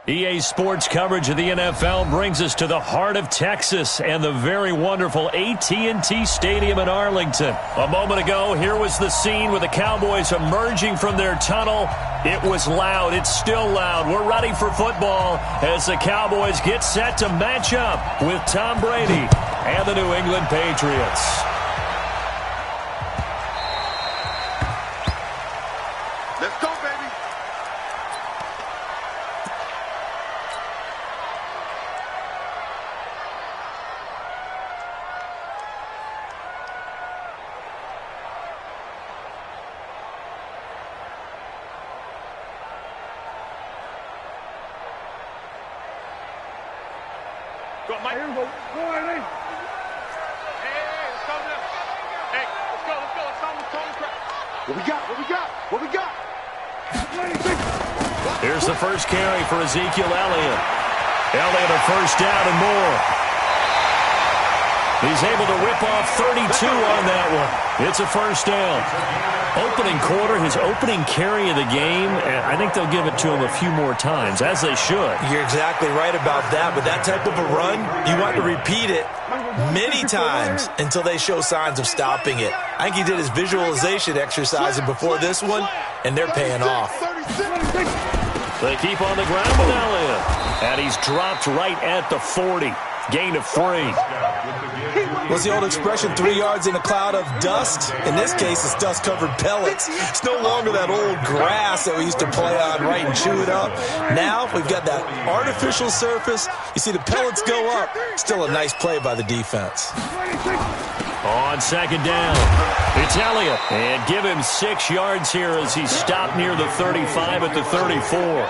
EA Sports coverage of the NFL brings us to the heart of Texas and the very wonderful AT&T Stadium in Arlington. A moment ago, here was the scene with the Cowboys emerging from their tunnel. It was loud. It's still loud. We're ready for football as the Cowboys get set to match up with Tom Brady and the New England Patriots. Let's go, baby. Go, Mike. Here we go. Go ahead, hey. Hey, let's go now. Hey, let's go. It's time to call the crowd. What we got? What we got? Here's the first carry for Ezekiel Elliott. Elliott a first down and more. He's able to rip off 32 on that one. It's a first down. Opening quarter, his opening carry of the game, and I think they'll give it to him a few more times, as they should. You're exactly right about that. With that type of a run, you want to repeat it many times until they show signs of stopping it. I think he did his visualization exercise before this one, and they're paying off. They keep on the ground with Elliott, and he's dropped right at the 40. Gain of 3. What's the old expression, 3 yards in a cloud of dust? In this case, it's dust-covered pellets. It's no longer that old grass that we used to play on, right, and chew it up. Now, we've got that artificial surface. You see the pellets go up. Still a nice play by the defense. On second down, it's Elliott. And give him 6 yards here as he's stopped near the 35 at the 34.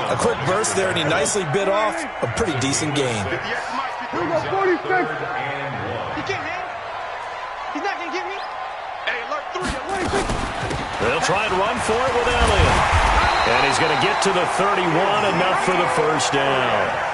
A quick burst there, and he nicely bit off a pretty decent gain. Here we go, 46. He can't hang. He's not going to get me. Hey, alert 3. They'll try and run for it with Elliott. And he's going to get to the 31, enough for the first down.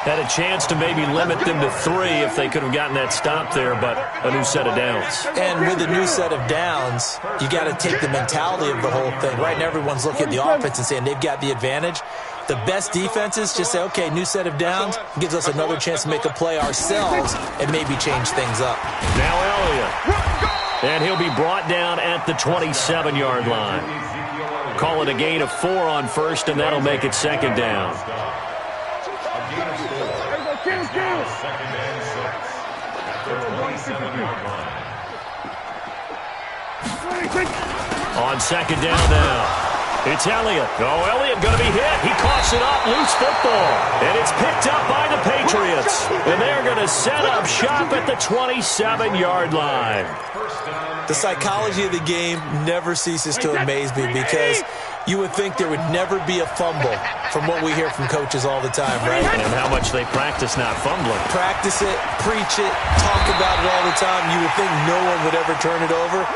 Had a chance to maybe limit them to 3 if they could have gotten that stop there, but a new set of downs. And with a new set of downs, you got to take the mentality of the whole thing. Right now, everyone's looking at the offense and saying they've got the advantage. The best defenses just say, okay, new set of downs, gives us another chance to make a play ourselves and maybe change things up. Now Elliott. And he'll be brought down at the 27-yard line. Call it a gain of 4 on first, and that'll make it second down. On second down now. It's Elliott. Oh, Elliott going to be hit. He coughs it up. Loose football. And it's picked up by the Patriots. And they're going to set up shop at the 27-yard line. The psychology of the game never ceases to amaze me because you would think there would never be a fumble from what we hear from coaches all the time, right? And how much they practice not fumbling. Practice it, preach it, talk about it all the time. You would think no one would ever turn it over.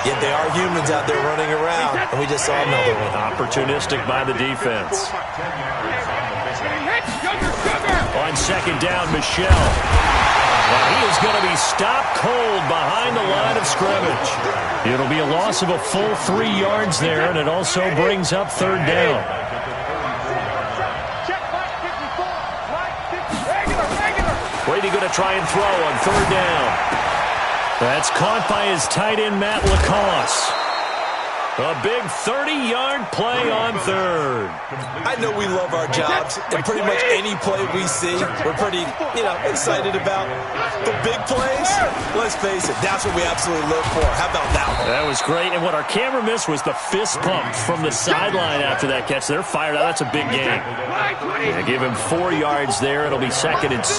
Yet they are humans out there running around, and we just saw another one. Opportunistic by the defense. On second down, Michelle. Well, he is going to be stopped cold behind the line of scrimmage. It'll be a loss of a full 3 yards there, and it also brings up third down. Brady going to try and throw on third down. That's caught by his tight end, Matt Lacoste. A big 30-yard play on third. I know we love our jobs, and pretty much any play we see, we're pretty, excited about. The big plays, let's face it, that's what we absolutely live for. How about that one? That was great, and what our camera missed was the fist pump from the sideline after that catch. They're fired out. That's a big game. Yeah, give him 4 yards there. It'll be second and 6.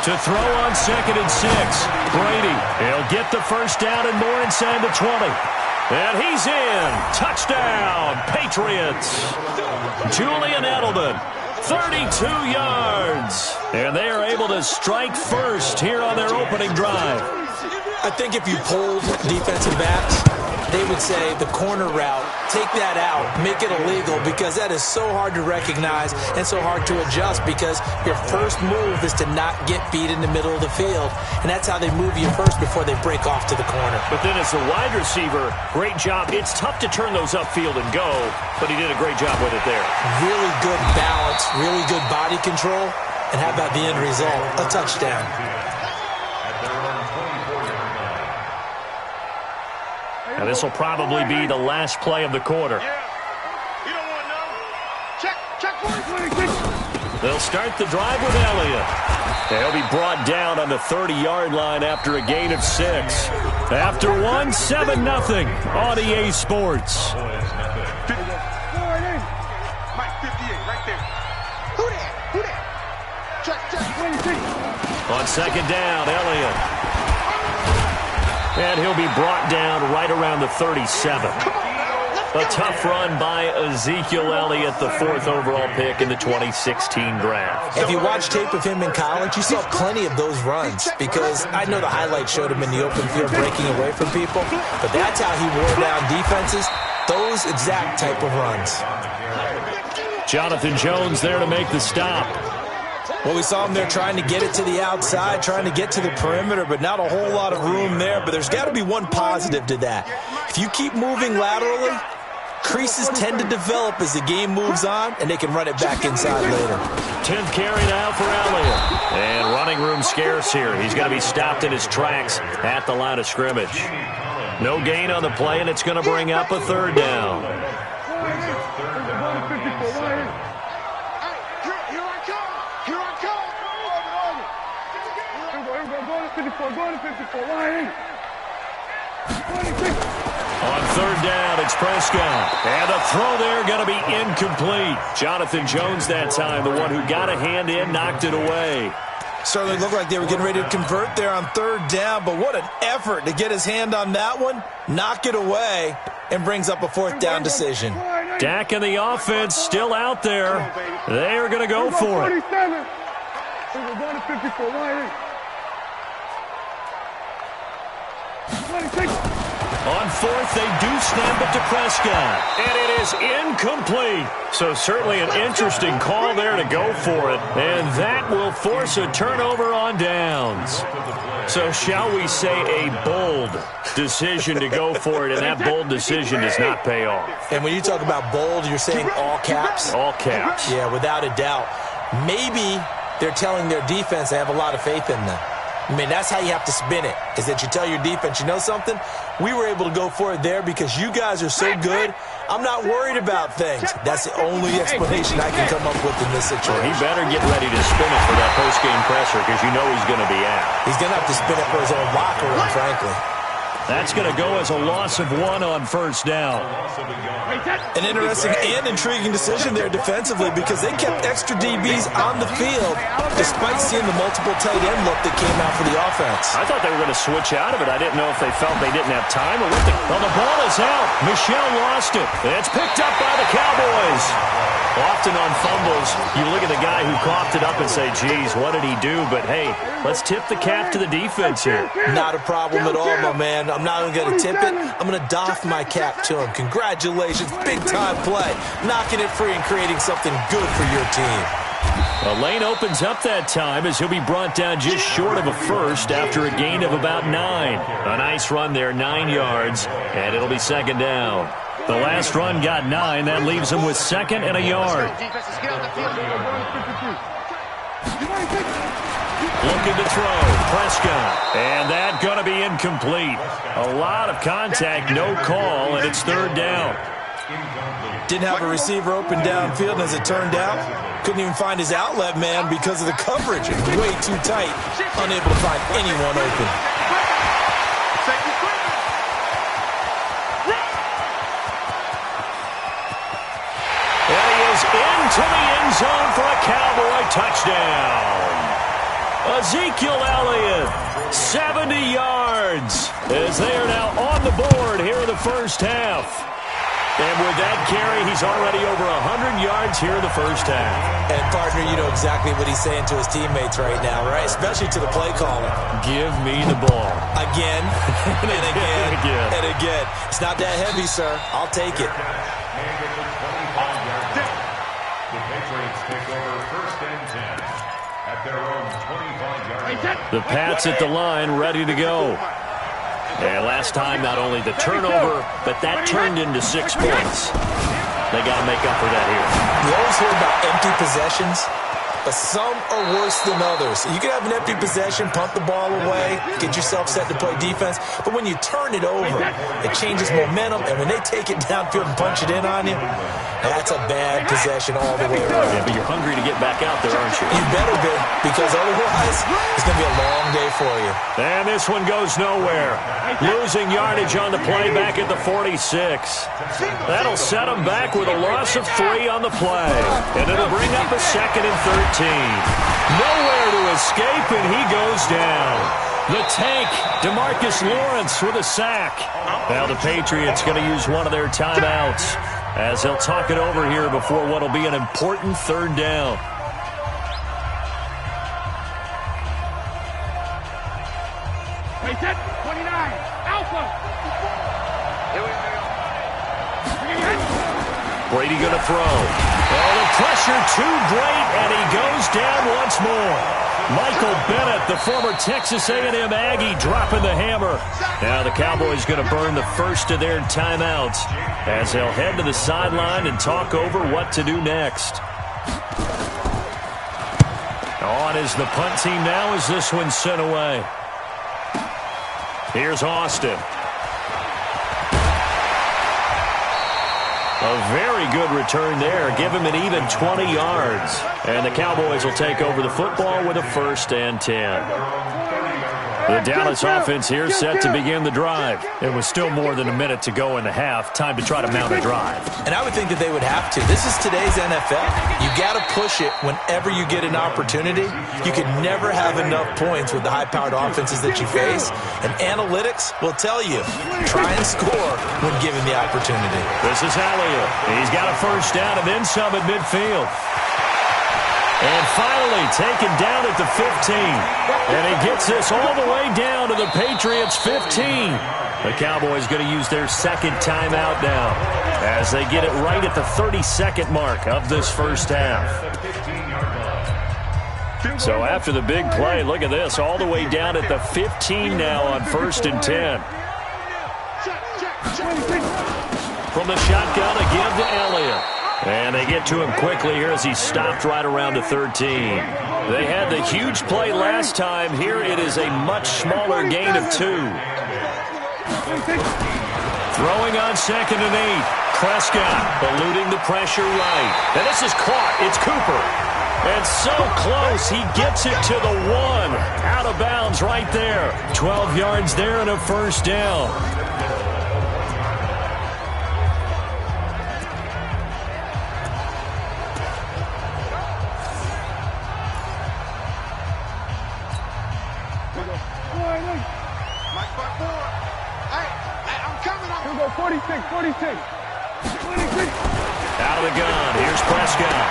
To throw on second and 6. Brady, he'll get the first down and more inside the 20. And he's in. Touchdown, Patriots. Julian Edelman, 32 yards. And they are able to strike first here on their opening drive. I think if you polled defensive backs, they would say the corner route, take that out, make it illegal, because that is so hard to recognize and so hard to adjust, because your first move is to not get beat in the middle of the field, and that's how they move you first before they break off to the corner. But then as the wide receiver, great job. It's tough to turn those upfield and go, but he did a great job with it there. Really good balance, really good body control, and how about the end result? A touchdown. Now this will probably be the last play of the quarter. You don't want none. Check. They'll start the drive with Elliott. He'll be brought down on the 30-yard line after a gain of 6. After one, 7-0 on EA Sports. Mike, 58, right there. Who that? Check. On second down, Elliott. And he'll be brought down right around the 37. A tough run by Ezekiel Elliott, the 4th overall pick in the 2016 draft. If you watch tape of him in college, you saw plenty of those runs, because I know the highlights showed him in the open field breaking away from people, but that's how he wore down defenses, those exact type of runs. Jonathan Jones there to make the stop. Well, we saw him there trying to get it to the outside, trying to get to the perimeter, but not a whole lot of room there. But there's got to be one positive to that. If you keep moving laterally, creases tend to develop as the game moves on, and they can run it back inside later. 10th carry now for Elliott. And running room scarce here. He's going to be stopped in his tracks at the line of scrimmage. No gain on the play, and it's going to bring up a 3rd down. On 3rd down, it's Prescott. And the throw there going to be incomplete. Jonathan Jones that time, the one who got a hand in, knocked it away. Certainly looked like they were getting ready to convert there on 3rd down, but what an effort to get his hand on that one, knock it away, and brings up a 4th down decision. Dak and the offense still out there. They are going to go for it. On 4th, they do snap it to Prescott. And it is incomplete. So certainly an interesting call there to go for it. And that will force a turnover on downs. So shall we say a bold decision to go for it, and that bold decision does not pay off. And when you talk about bold, you're saying all caps? All caps. Yeah, without a doubt. Maybe they're telling their defense they have a lot of faith in them. I mean, that's how you have to spin it, is that you tell your defense, you know something? We were able to go for it there because you guys are so good. I'm not worried about things. That's the only explanation I can come up with in this situation. He better get ready to spin it for that post-game presser, because you know he's going to be out. He's going to have to spin it for his own locker room, frankly. That's going to go as a loss of 1 on 1st down. An interesting and intriguing decision there defensively, because they kept extra DBs on the field despite seeing the multiple tight end look that came out for the offense. I thought they were going to switch out of it. I didn't know if they felt they didn't have time or what. Well, the ball is out. Michel lost it. It's picked up by the Cowboys. Often on fumbles, you look at the guy who coughed it up and say, geez, what did he do? But, hey, let's tip the cap to the defense here. Not a problem at all, my man. I'm not even going to tip it. I'm going to doff my cap to him. Congratulations. Big-time play. Knocking it free and creating something good for your team. The lane opens up that time as he'll be brought down just short of a 1st after a gain of about 9. A nice run there, 9 yards, and it'll be 2nd down. The last run got 9. That leaves him with 2nd and a yard. Looking to throw. Prescott. And that going to be incomplete. A lot of contact, no call, and it's 3rd down. Didn't have a receiver open downfield, and as it turned out, couldn't even find his outlet man because of the coverage. Way too tight. Unable to find anyone open. Into the end zone for a Cowboy touchdown. Ezekiel Elliott, 70 yards, as they are now on the board here in the 1st half. And with that carry, he's already over 100 yards here in the first half. And, partner, you know exactly what he's saying to his teammates right now, right? Especially to the play caller. Give me the ball. Again, and again, and again. It's not that heavy, sir. I'll take it. The Patriots take over first and 10 at their own 25-yard line. The Pats at the line, ready to go. And last time, not only the turnover, but that turned into 6 points. They got to make up for that here. You always hear about empty possessions, but some are worse than others. You can have an empty possession, pump the ball away, get yourself set to play defense, but when you turn it over, it changes momentum, and when they take it downfield and punch it in on you, that's a bad possession all the way around. Yeah, but you're hungry to get back out there, aren't you? You better be, because otherwise, it's going to be a long day for you. And this one goes nowhere. Losing yardage on the play back at the 46. That'll set them back with a loss of 3 on the play. And it'll bring up a 2nd and 13. Nowhere to escape, and he goes down. The tank, DeMarcus Lawrence with a sack. Now the Patriots going to use one of their timeouts as they'll talk it over here before what will be an important 3rd down. Hey, set 29, Alpha. Brady going to throw. Oh, the pressure too great, and he goes down once more. Michael Bennett, the former Texas A&M Aggie, dropping the hammer. Now the Cowboys going to burn the first of their timeouts as they'll head to the sideline and talk over what to do next. On is the punt team now as this one's sent away. Here's Austin. A very good return there. Give him an even 20 yards. And the Cowboys will take over the football with a 1st and 10. The Dallas offense here set to begin the drive. It was still more than a minute to go in the half. Time to try to mount a drive. And I would think that they would have to. This is today's NFL. You got to push it whenever you get an opportunity. You can never have enough points with the high-powered offenses that you face. And analytics will tell you, try and score when given the opportunity. This is Elliott. He's got a 1st down and then some at midfield. And finally taken down at the 15. And he gets this all the way down to the Patriots' 15. The Cowboys going to use their 2nd timeout now as they get it right at the 32nd mark of this first half. So after the big play, look at this, all the way down at the 15 now on 1st and 10. From the shotgun, a give to Elliott. And they get to him quickly here as he stopped right around the 13. They had the huge play last time. Here it is a much smaller gain of 2. Throwing on 2nd and 8. Prescott eluding the pressure right. And this is caught. It's Cooper. And so close. He gets it to the 1. Out of bounds right there. 12 yards there and a 1st down. Mike 5-4. Hey, I'm coming. Here we go, 46, 46. 26. Out of the gun. Here's Prescott.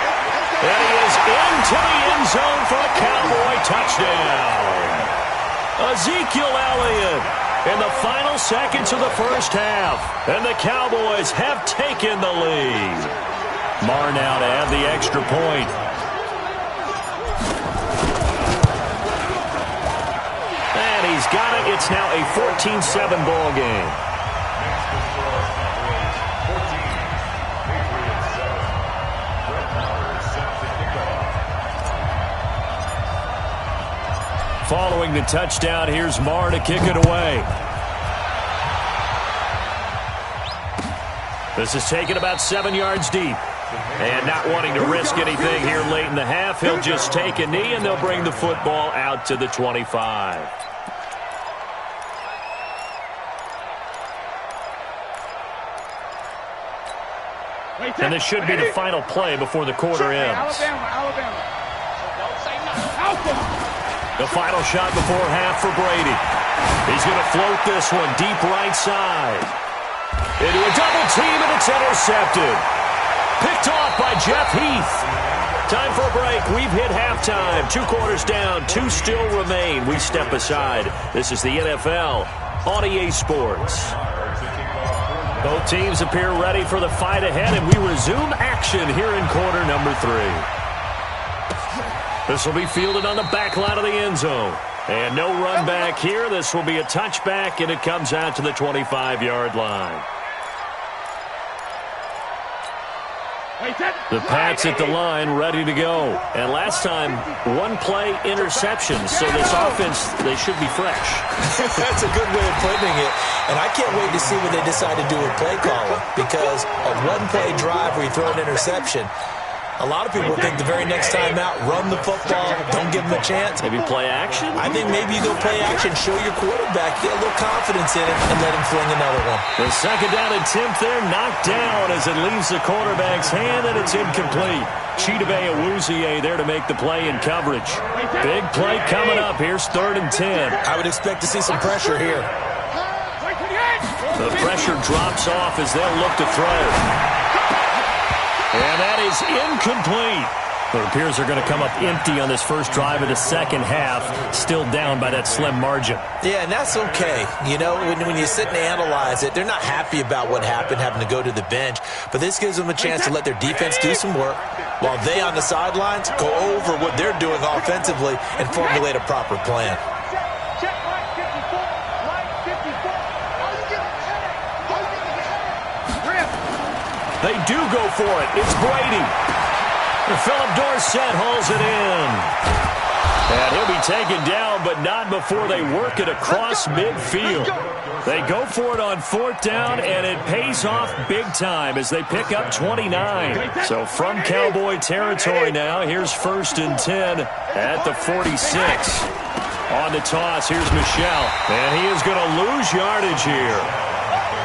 And he is into the end zone for a Cowboy touchdown. Ezekiel Elliott in the final seconds of the first half. And the Cowboys have taken the lead. Marr now to add the extra point. And he's got it. It's now a 14-7 ball game. Following the touchdown, here's Marr to kick it away. This is taken about 7 yards deep. And not wanting to risk anything here late in the half, he'll just take a knee and they'll bring the football out to the 25. And this should be the final play before the quarter ends. The final shot before half for Brady. He's going to float this one deep right side. Into a double team, and it's intercepted. Picked off by Jeff Heath. Time for a break. We've hit halftime. 2 quarters down, 2 still remain. We step aside. This is the NFL on EA Sports. Both teams appear ready for the fight ahead, and we resume action here in quarter number 3. This will be fielded on the back line of the end zone. And no run back here. This will be a touchback, and it comes out to the 25-yard line. The Pats at the line, ready to go. And last time, 1 play interception. So this offense, they should be fresh. That's a good way of putting it. And I can't wait to see what they decide to do with play calling. Because a 1-play drive where you throw an interception, a lot of people think the very next time out, run the football, don't give them a chance. Maybe play action? I think maybe you go play action, show your quarterback, get a little confidence in him, and let him fling another one. The second down attempt there, knocked down as it leaves the quarterback's hand, and it's incomplete. Chidobe Awuzie there to make the play in coverage. Big play coming up. Here's 3rd and 10. I would expect to see some pressure here. The pressure drops off as they'll look to throw. And that is incomplete. It appears they're going to come up empty on this first drive of the second half, still down by that slim margin. Yeah, and that's okay. You know, when you sit and analyze it, they're not happy about what happened, having to go to the bench. But this gives them a chance to let their defense do some work while they on the sidelines go over what they're doing offensively and formulate a proper plan. They do go for it. It's Brady. And Philip Dorsett hauls it in. And he'll be taken down, but not before they work it across midfield. They go for it on 4th down, and it pays off big time as they pick up 29. So from Cowboy territory now, here's 1st and 10 at the 46. On the toss, here's Michel. And he is going to lose yardage here.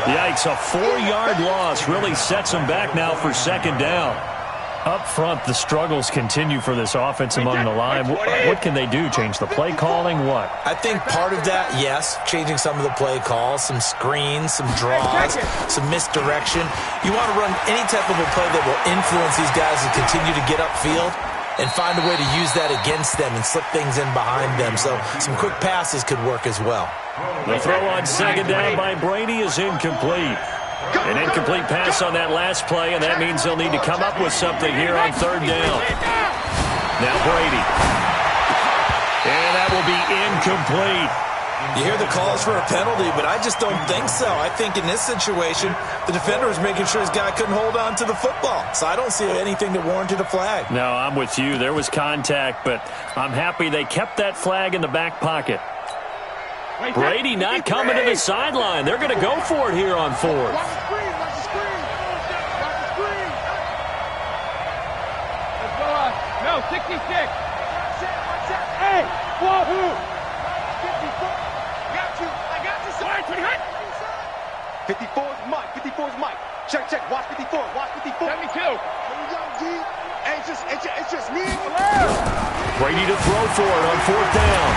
Yikes, a 4-yard loss really sets them back now for 2nd down. Up front, the struggles continue for this offense among the line. What can they do? Change the play calling? What? I think part of that, yes, changing some of the play calls, some screens, some draws, some misdirection. You want to run any type of a play that will influence these guys to continue to get upfield and find a way to use that against them and slip things in behind them. So some quick passes could work as well. The throw on 2nd down by Brady is incomplete. An incomplete pass on that last play, and that means they'll need to come up with something here on 3rd down. Now Brady. And that will be incomplete. You hear the calls for a penalty, but I just don't think so. I think in this situation, the defender was making sure his guy couldn't hold on to the football. So I don't see anything that warranted a flag. No, I'm with you. There was contact, but I'm happy they kept that flag in the back pocket. Brady not coming to the sideline. They're going to go for it here on 4th. No, 66. Hey, wahoo! 54. I got you. Sorry, 54 is Mike. 54 is Mike. Check. Watch 54. Watch 54. 72. Here we go, G. Hey, it's just me. Brady to throw for it on 4th down.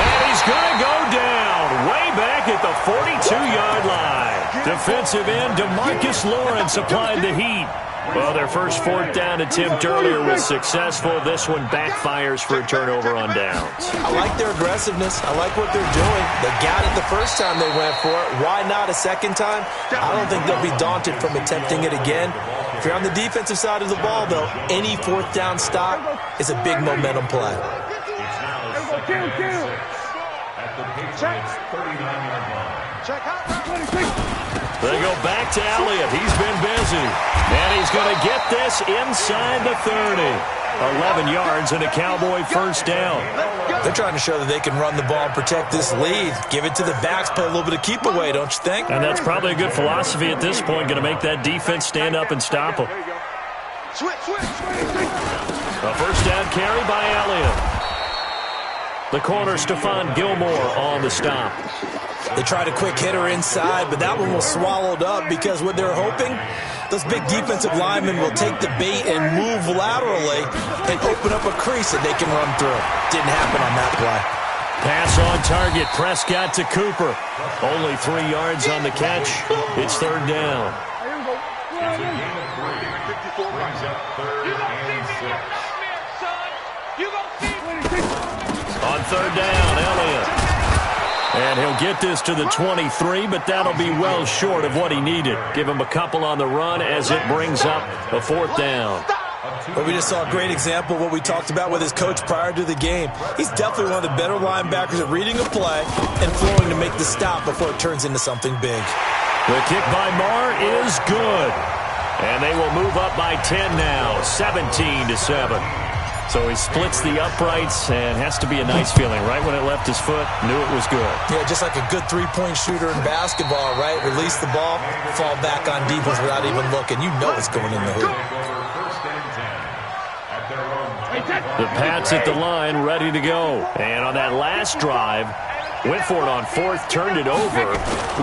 And he's going to go down way back at the 42-yard line. Defensive end DeMarcus Lawrence applied the heat. Well, their first 4th down attempt earlier was successful. This one backfires for a turnover on downs. I like their aggressiveness. I like what they're doing. They got it the first time they went for it. Why not a second time? I don't think they'll be daunted from attempting it again. If you're on the defensive side of the ball, though, any 4th down stop is a big momentum play. They go back to Elliott. He's been busy. And he's going to get this inside the 30. 11 yards and a Cowboy 1st down. They're trying to show that they can run the ball and protect this lead. Give it to the backs, play a little bit of keep away, don't you think? And that's probably a good philosophy at this point, going to make that defense stand up and stop them. A 1st down carry by Elliott. The corner, Stephon Gilmore, on the stop. They tried a quick hitter inside, but that one was swallowed up because what they're hoping, those big defensive linemen will take the bait and move laterally and open up a crease that they can run through. Didn't happen on that play. Pass on target. Prescott to Cooper. Only 3 yards on the catch. It's third down. It's a gain of 3. Brings up third and 6. On third down, Elliott. And he'll get this to the 23, but that'll be well short of what he needed. Give him a couple on the run as it brings up a fourth down. But we just saw a great example of what we talked about with his coach prior to the game. He's definitely one of the better linebackers at reading a play and flowing to make the stop before it turns into something big. The kick by Marr is good. And they will move up by 10 now, 17-7. So he splits the uprights and has to be a nice feeling. Right when it left his foot, knew it was good. Yeah, just like a good three-point shooter in basketball, right? Release the ball, fall back on defense without even looking. You know it's going in the hoop. The Pats at the line, ready to go. And on that last drive, went for it on fourth, turned it over.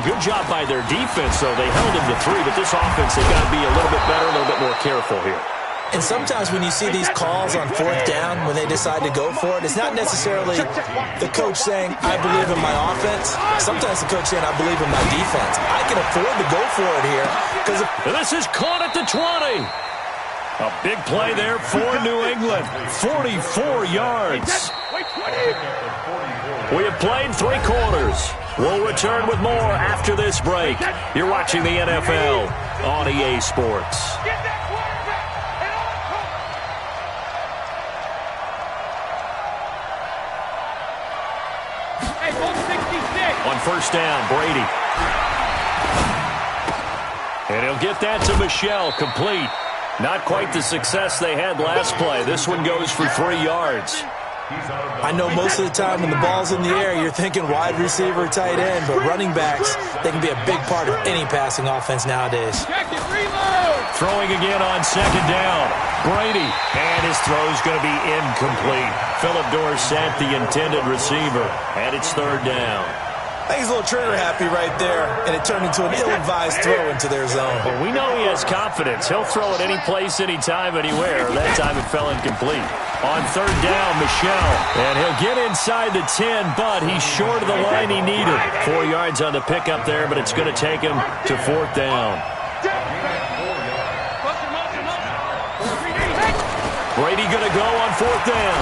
Good job by their defense, though. They held him to 3, but this offense, they've got to be a little bit better, a little bit more careful here. And sometimes when you see these calls on fourth down, when they decide to go for it, it's not necessarily the coach saying, I believe in my offense. Sometimes the coach saying, I believe in my defense. I can afford to go for it here. This is caught at the 20. A big play there for New England. 44 yards. We have played 3 quarters. We'll return with more after this break. You're watching the NFL on EA Sports. On first down, Brady. And he'll get that to Michel, complete. Not quite the success they had last play. This one goes for 3 yards. I know most of the time when the ball's in the air, you're thinking wide receiver, tight end, but running backs, they can be a big part of any passing offense nowadays. Throwing again on second down. Brady, and his throw's going to be incomplete. Philip Dorsett, the intended receiver, and it's third down. I think he's a little trigger happy right there, and it turned into an ill-advised throw into their zone. Well, we know he has confidence. He'll throw it any place, anytime, anywhere. That time it fell incomplete. On third down, Michel, and he'll get inside the 10, but he's short of the line he needed. 4 yards on the pickup there, but it's going to take him to fourth down. Brady going to go on fourth down.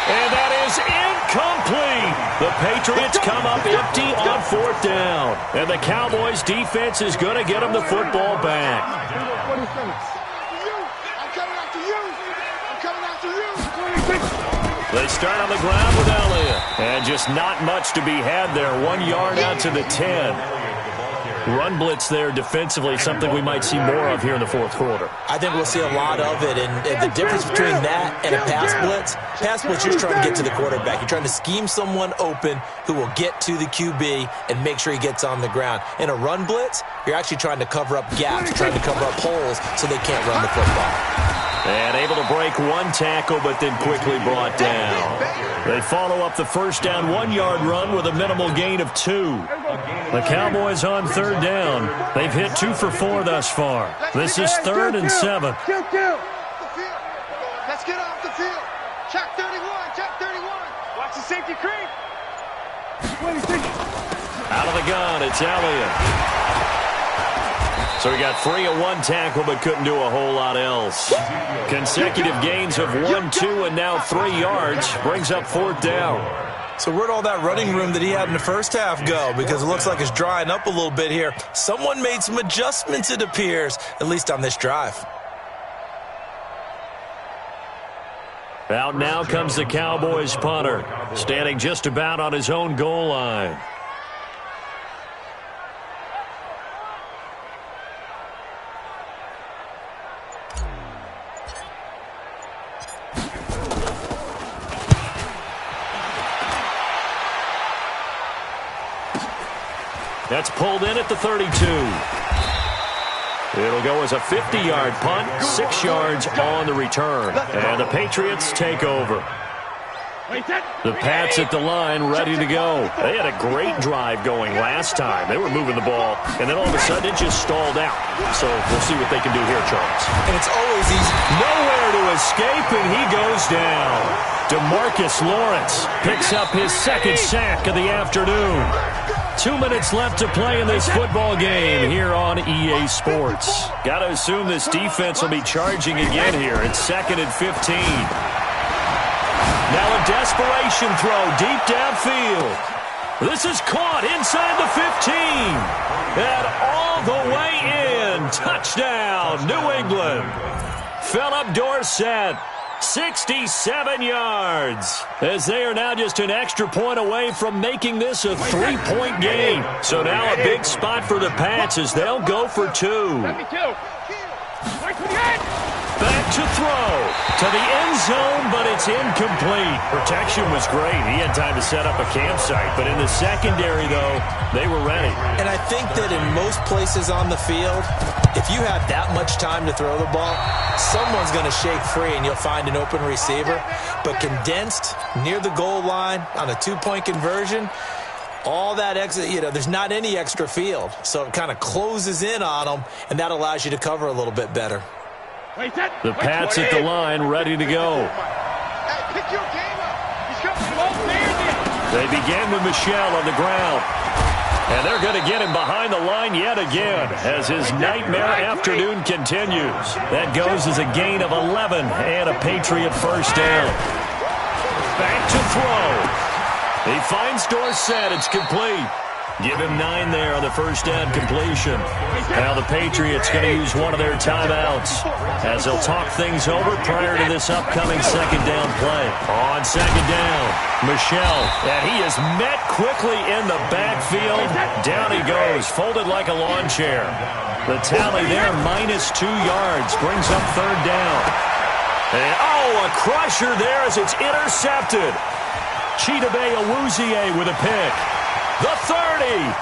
And that is incomplete. The Patriots come up empty on fourth down. And the Cowboys' defense is going to get them the football back. They start on the ground with Elliott. And just not much to be had there. 1 yard out to the 10. Run blitz there defensively, something we might see more of here in the fourth quarter. I think we'll see a lot of it, and the difference between that and a pass blitz, you're trying to get to the quarterback. You're trying to scheme someone open who will get to the QB and make sure he gets on the ground. In a run blitz, you're actually trying to cover up gaps, trying to cover up holes so they can't run the football. And able to break one tackle, but then quickly brought down. They follow up the first down 1 yard run with a minimal gain of 2. The Cowboys on third down. They've hit 2 for 4 thus far. This is 3rd and 7. Let's get off the field. Check 31, check 31. Watch the safety creep. Out of the gun, it's Elliott. So he got free of 1 tackle, but couldn't do a whole lot else. Consecutive gains of 1, 2, and now 3 yards. Brings up fourth down. So where'd all that running room that he had in the first half go? Because it looks like it's drying up a little bit here. Someone made some adjustments, it appears, at least on this drive. Out now comes the Cowboys punter, standing just about on his own goal line. That's pulled in at the 32. It'll go as a 50-yard punt, 6 yards on the return. And the Patriots take over. The Pats at the line, ready to go. They had a great drive going last time. They were moving the ball, and then all of a sudden it just stalled out. So we'll see what they can do here, Charles. And it's always easy. Nowhere to escape, and he goes down. DeMarcus Lawrence picks up his second sack of the afternoon. 2 minutes left to play in this football game here on EA Sports. Got to assume this defense will be charging again here. It's 2nd and 15. Now a desperation throw deep downfield. This is caught inside the 15. And all the way in. Touchdown, New England. Philip Dorsett. 67 yards, as they are now just an extra point away from making this a 3-point game. So now a big spot for the Pats as they'll go for 2. Back to throw to the end zone, but it's incomplete. Protection was great. He had time to set up a campsite, but in the secondary, though, they were ready. And I think that in most places on the field, if you have that much time to throw the ball, someone's going to shake free and you'll find an open receiver. But condensed near the goal line on a 2-point conversion, all that extra, there's not any extra field. So it kind of closes in on them, and that allows you to cover a little bit better. The Pats at the line, ready to go. They begin with Michel on the ground. And they're going to get him behind the line yet again as his nightmare afternoon continues. That goes as a gain of 11 and a Patriot first down. Back to throw. He finds Dorsett. It's complete. Give him 9 there on the first down completion. Now the Patriots going to use one of their timeouts as they'll talk things over prior to this upcoming second down play. On second down, Michel, and he is met quickly in the backfield. Down he goes, folded like a lawn chair. The tally there, -2 yards, brings up third down. And, a crusher there as it's intercepted. Chidobe Awuzie with a pick. The 30,